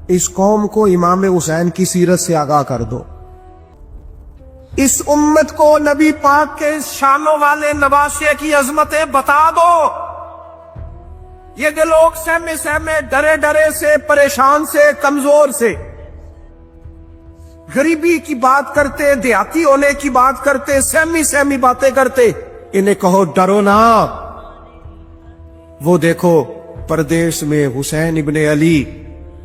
इस कौम को इमाम हुसैन की सीरत से आगाह कर दो। इस उम्मत को नबी पाक के शानों वाले नवासे की अजमतें बता दो। ये जो लोग सहमे सहमे, डरे डरे से, परेशान से, कमजोर से गरीबी की बात करते, देहाती होने की बात करते, सहमी सहमी बातें करते, इन्हें कहो डरो ना। वो देखो परदेश में हुसैन इब्ने अली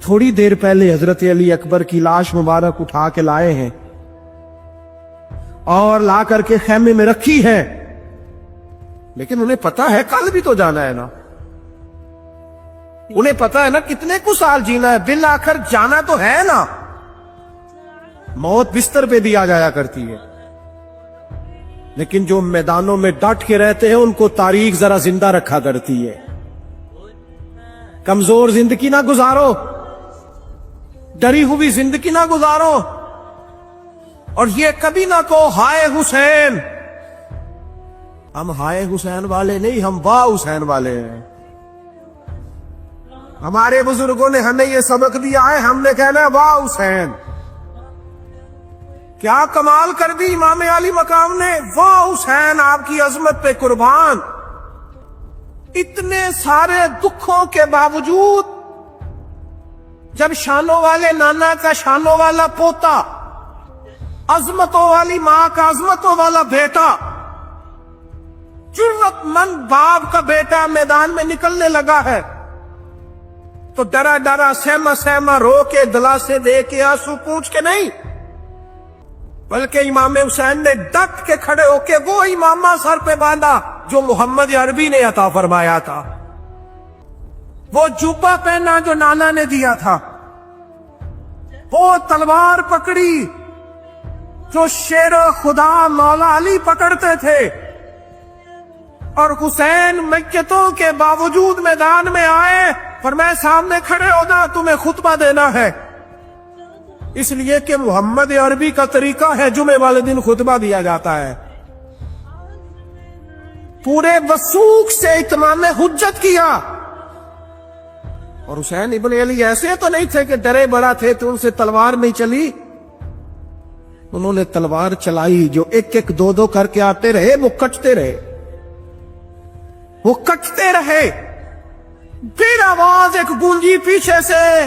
थोड़ी देर पहले हजरत अली अकबर की लाश मुबारक उठा के लाए हैं और ला करके खेमे में रखी है, लेकिन उन्हें पता है कल भी तो जाना है ना। उन्हें पता है ना कितने कुछ साल जीना है, बिल आखिर जाना तो है ना। मौत बिस्तर पे दिया जाया करती है, लेकिन जो मैदानों में डट के रहते हैं उनको तारीख जरा जिंदा रखा करती है। कमजोर जिंदगी ना गुजारो, डरी हुई जिंदगी ना गुजारो, और ये कभी ना कहो हाय हुसैन। हम हाय हुसैन वाले नहीं, हम वाह हुसैन वाले हैं। हमारे बुजुर्गों ने हमें ये सबक दिया है, हमने कहना है वाह हुसैन। क्या कमाल कर दी इमाम अली मकाम ने, वाह हुसैन आपकी अजमत पे कुर्बान। इतने सारे दुखों के बावजूद जब शानों वाले नाना का शानों वाला पोता, अजमतों वाली मां का अजमतों वाला बेटा, जुर्रतमंद बाप का बेटा मैदान में निकलने लगा है, तो डरा डरा सहमा सहमा रो के दिलासे दे के आंसू पूछ के नहीं, बल्कि इमाम हुसैन ने डट के खड़े होके वो इमामा सर पे बांधा जो मोहम्मद अरबी ने अता फरमाया था, वो जुब्बा पहना जो नाना ने दिया था, वो तलवार पकड़ी जो शेर खुदा मौला अली पकड़ते थे, और हुसैन मैयतों के बावजूद मैदान में आए, फरमाया सामने खड़े हो ना, तुम्हें खुतबा देना है। इसलिए कि मोहम्मद अरबी का तरीका है, जुमे वाले दिन खुतबा दिया जाता है। पूरे वसूख से इत्माम हुज्जत किया, और हुसैन इब्ने अली ऐसे तो नहीं थे कि डरे बड़ा थे तो उनसे तलवार नहीं चली। उन्होंने तलवार चलाई, जो एक एक दो दो करके आते रहे वो कटते रहे, वो कटते रहे। फिर आवाज एक गूंजी पीछे से,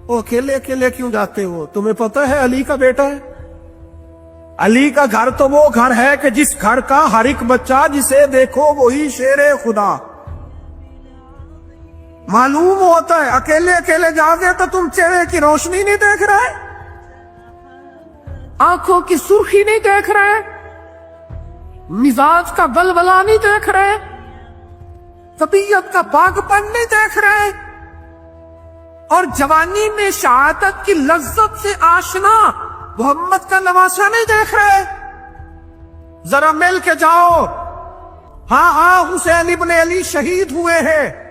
वो अकेले अकेले क्यों जाते हो, तुम्हें पता है अली का बेटा है। अली का घर तो वो घर है कि जिस घर का हर एक बच्चा जिसे देखो वही शेरे खुदा। मालूम होता है अकेले अकेले जाओगे तो तुम चेहरे की रोशनी नहीं देख रहे, आंखों की सुर्खी नहीं देख रहे, मिजाज का बलबला नहीं देख रहे, तबीयत का पाकपन नहीं देख रहे, और जवानी में शहादत की लज्जत से आशना मोहम्मद का नवासा नहीं देख रहे। जरा मिल के जाओ, हाँ हाँ हुसैन इब्ने अली शहीद हुए हैं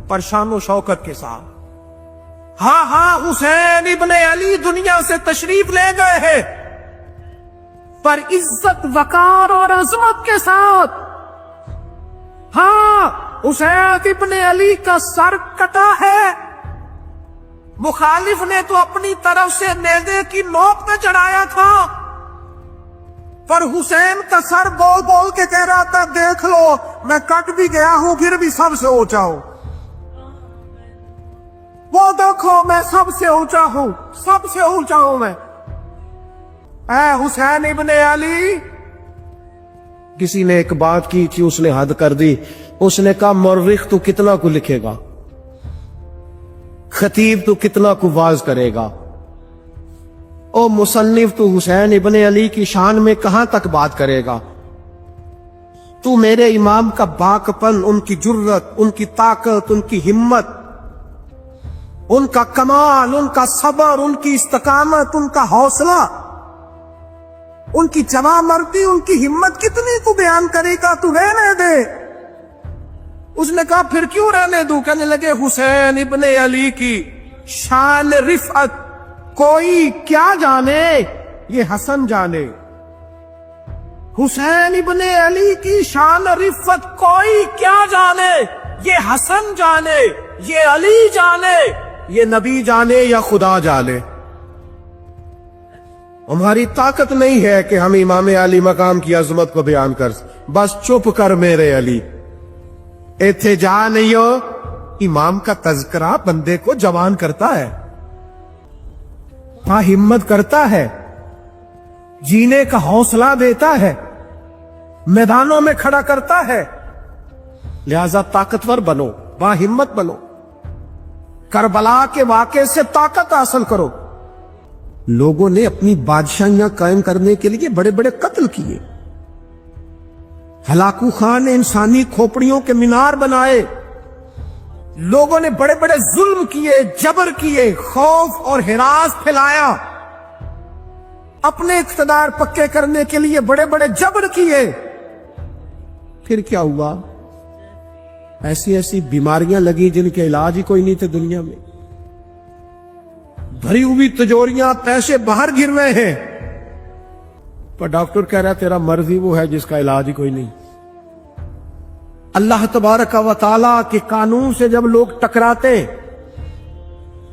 पर शानो शौकत के साथ। हाँ हाँ हुसैन इब्ने अली दुनिया से तशरीफ ले गए हैं पर इज्जत वकार और अजमत के साथ। हाँ हुसैन इब्ने अली का सर कटा है, मुखालिफ ने तो अपनी तरफ से नेज़े की नोक पे चढ़ाया था, पर हुसैन का सर बोल बोल के कह रहा था देख लो मैं कट भी गया हूं फिर भी सबसे ऊंचा हूं, वो देखो मैं सबसे ऊंचा हूं, सबसे ऊंचा हूं मैं। ऐ हुसैन इब्ने अली। किसी ने एक बात की थी, उसने हद कर दी, उसने कहा मौरिख तू कितना को लिखेगा, खतीब तू कितना को वाज करेगा, ओ मुसन्निफ तू हुसैन इब्ने अली की शान में कहां तक बात करेगा। तू मेरे इमाम का बाकपन, उनकी जुर्रत, उनकी ताकत, उनकी हिम्मत, उनका कमाल, उनका सबर, उनकी इस्तकामत, उनका हौसला, उनकी जवामर्दी, उनकी हिम्मत कितनी तू बयान करेगा, तू रहने दे। उसने कहा फिर क्यों रहने दूं, कहने लगे हुसैन इब्ने अली की शान रिफअत कोई क्या जाने ये हसन जाने। हुसैन इब्ने अली की शान रिफअत कोई क्या जाने ये हसन जाने। یہ علی جانے، یہ نبی جانے یا خدا جانے، ہماری طاقت نہیں ہے کہ ہم امام علی مقام کی عظمت کو بیان کر سکیں۔ بس چپ کر میرے علی، ایتھے جا نہیں ہو۔ امام کا تذکرہ بندے کو جوان کرتا ہے، ہاں ہمت کرتا ہے، جینے کا حوصلہ دیتا ہے، میدانوں میں کھڑا کرتا ہے۔ لہذا طاقتور بنو، با ہمت بنو، کربلا کے واقعے سے طاقت حاصل کرو۔ لوگوں نے اپنی بادشاہیاں قائم کرنے کے لیے بڑے بڑے قتل کیے، ہلاکو خان نے انسانی کھوپڑیوں کے مینار بنائے، لوگوں نے بڑے بڑے ظلم کیے، جبر کیے، خوف اور ہراس پھیلایا، اپنے اقتدار پکے کرنے کے لیے بڑے بڑے جبر کیے۔ پھر کیا ہوا؟ ایسی ایسی بیماریاں لگی جن کے علاج ہی کوئی نہیں تھے دنیا میں، بھری ہوئی تجوریاں، پیسے باہر گر رہے ہیں، پر ڈاکٹر کہہ رہا ہے تیرا مرض ہی وہ ہے جس کا علاج ہی کوئی نہیں۔ اللہ تبارک و تعالی کے قانون سے جب لوگ ٹکراتے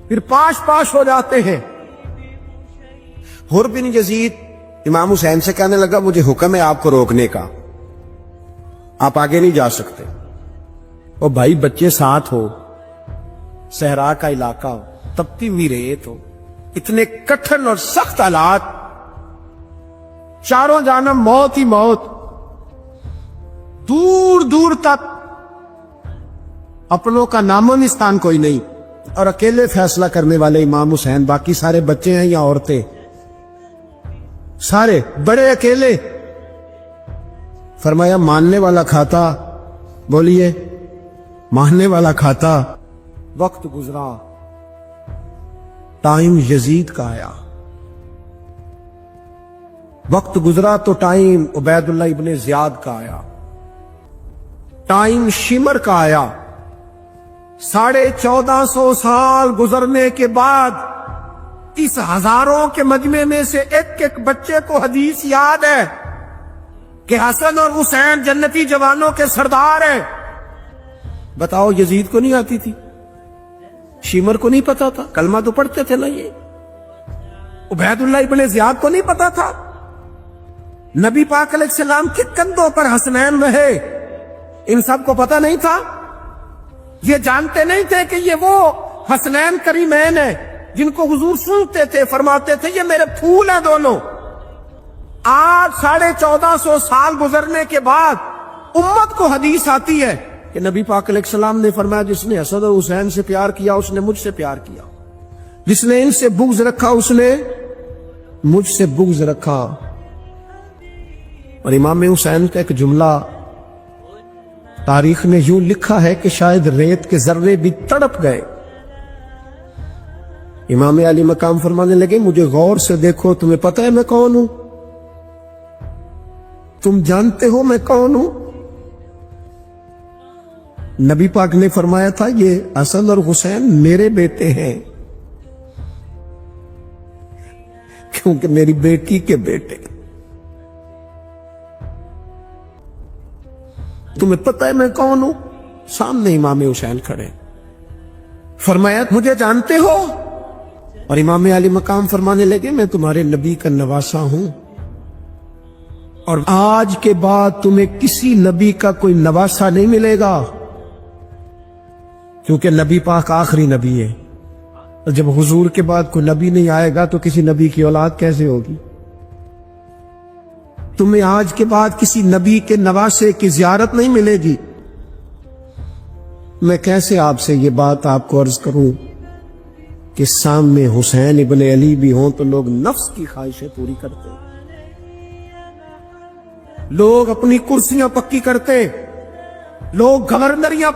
پھر پاش پاش ہو جاتے ہیں۔ حر بن یزید امام حسین سے کہنے لگا مجھے حکم ہے آپ کو روکنے کا، آپ آگے نہیں جا سکتے۔ اور بھائی بچے ساتھ ہو، صحرا کا علاقہ ہو، تپتی ہوئی ریت ہو، اتنے کٹھن اور سخت حالات، چاروں جانب موت ہی موت، دور دور تک اپنوں کا نام و نشان کوئی نہیں، اور اکیلے فیصلہ کرنے والے امام حسین، باقی سارے بچے ہیں یا عورتیں، سارے بڑے اکیلے۔ فرمایا ماننے والا کھاتا، بولیے ماننے والا کھاتا۔ وقت گزرا، ٹائم یزید کا آیا، وقت گزرا تو ٹائم عبید اللہ ابن زیاد کا آیا، ٹائم شمر کا آیا۔ 1450 سال گزرنے کے بعد اس ہزاروں کے مجمع میں سے ایک ایک بچے کو حدیث یاد ہے کہ حسن اور حسین جنتی جوانوں کے سردار ہیں۔ بتاؤ یزید کو نہیں آتی تھی؟ شمر کو نہیں پتا تھا؟ کلمہ تو پڑھتے تھے نا یہ؟ عبید اللہ ابن زیاد کو نہیں پتا تھا؟ نبی پاک علیہ السلام کے کندھوں پر حسنین رہے، ان سب کو پتا نہیں تھا؟ یہ جانتے نہیں تھے کہ یہ وہ حسنین کریمین ہیں جن کو حضور سنتے تھے، فرماتے تھے یہ میرے پھول ہیں دونوں؟ آج 1450 سال گزرنے کے بعد امت کو حدیث آتی ہے کہ نبی پاک علیہ السلام نے فرمایا جس نے حسن اور حسین سے پیار کیا اس نے مجھ سے پیار کیا، جس نے ان سے بغض رکھا اس نے مجھ سے بغض رکھا۔ اور امام حسین کا ایک جملہ تاریخ نے یوں لکھا ہے کہ شاید ریت کے ذرے بھی تڑپ گئے۔ امام علی مقام فرمانے لگے مجھے غور سے دیکھو، تمہیں پتہ ہے میں کون ہوں؟ تم جانتے ہو میں کون ہوں؟ نبی پاک نے فرمایا تھا یہ حسن اور حسین میرے بیٹے ہیں، کیونکہ میری بیٹی کے بیٹے۔ تمہیں پتہ ہے میں کون ہوں؟ سامنے امام حسین کھڑے، فرمایا مجھے جانتے ہو؟ اور امام علی مقام فرمانے لگے میں تمہارے نبی کا نواسا ہوں، اور آج کے بعد تمہیں کسی نبی کا کوئی نواسا نہیں ملے گا، کیونکہ نبی پاک آخری نبی ہے، اور جب حضور کے بعد کوئی نبی نہیں آئے گا تو کسی نبی کی اولاد کیسے ہوگی؟ تمہیں آج کے بعد کسی نبی کے نواسے کی زیارت نہیں ملے گی۔ میں کیسے آپ سے یہ بات آپ کو عرض کروں کہ سامنے حسین ابن علی بھی ہوں تو لوگ نفس کی خواہشیں پوری کرتے، لوگ اپنی کرسیاں پکی کرتے، لوگ گورنریاں